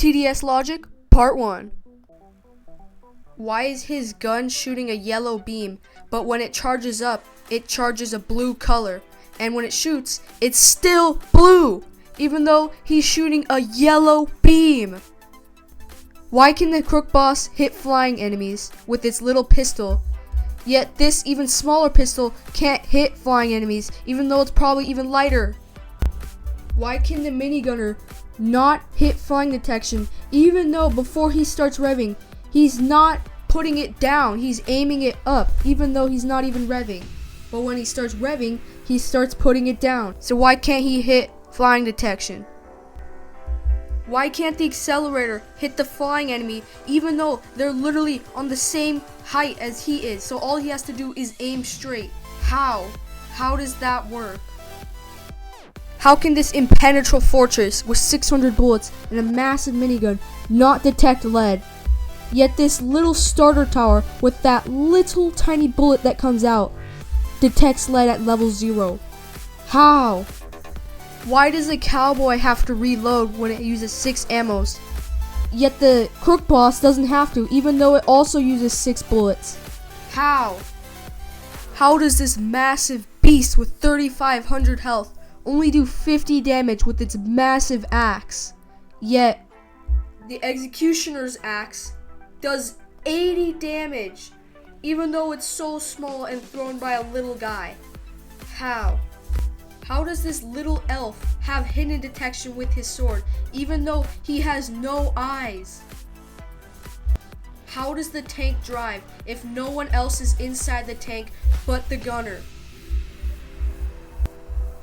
TDS Logic, Part 1. Why is his gun shooting a yellow beam, but when it charges up, it charges a blue color, and when it shoots, it's still blue, even though he's shooting a yellow beam? Why can the Crook Boss hit flying enemies with its little pistol, yet this even smaller pistol can't hit flying enemies, even though it's probably even lighter? Why can the minigunner not hit flying detection, even though before he starts revving, he's not putting it down, he's aiming it up, even though he's not even revving? But when he starts revving, he starts putting it down. So why can't he hit flying detection? Why can't the accelerator hit the flying enemy, even though they're literally on the same height as he is? So all he has to do is aim straight. How? How does that work? How can this impenetrable fortress with 600 bullets and a massive minigun not detect lead? Yet this little starter tower with that little tiny bullet that comes out detects lead at level 0. How? Why does the cowboy have to reload when it uses 6 ammos? Yet the Crook Boss doesn't have to, even though it also uses 6 bullets. How? How does this massive beast with 3,500 health only do 50 damage with its massive axe? Yet the executioner's axe does 80 damage, even though it's so small and thrown by a little guy. How? How does this little elf have hidden detection with his sword, even though he has no eyes? How does the tank drive if no one else is inside the tank but the gunner?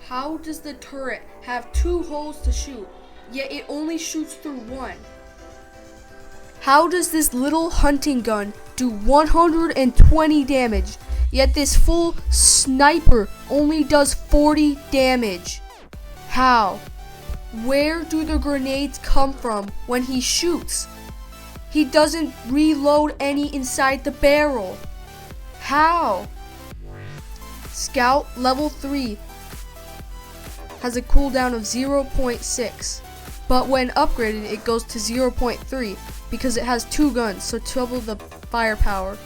How does the turret have 2 holes to shoot, yet it only shoots through 1? How does this little hunting gun do 120 damage, yet this full sniper only does 40 damage? How? Where do the grenades come from when he shoots? He doesn't reload any inside the barrel. How? Scout level 3 has a cooldown of 0.6, but when upgraded it goes to 0.3 because it has 2 guns, so double the firepower.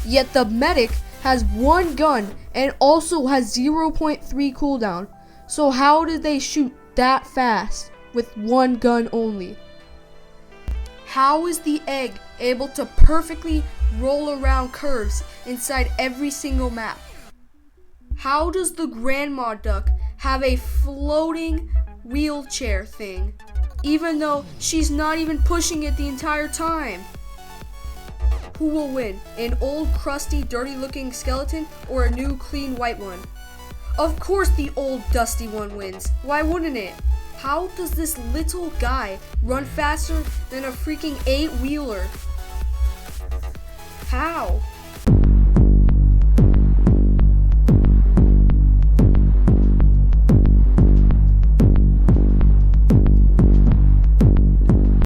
Yet the medic has 1 gun and also has 0.3 cooldown. So how did they shoot that fast with 1 gun only? How is the egg able to perfectly roll around curves inside every single map? How does the grandma duck have a floating wheelchair thing, even though she's not even pushing it the entire time? Who will win, an old crusty dirty looking skeleton or a new clean white one? Of course the old dusty one wins. Why wouldn't it? How does this little guy run faster than a freaking 8-wheeler? How?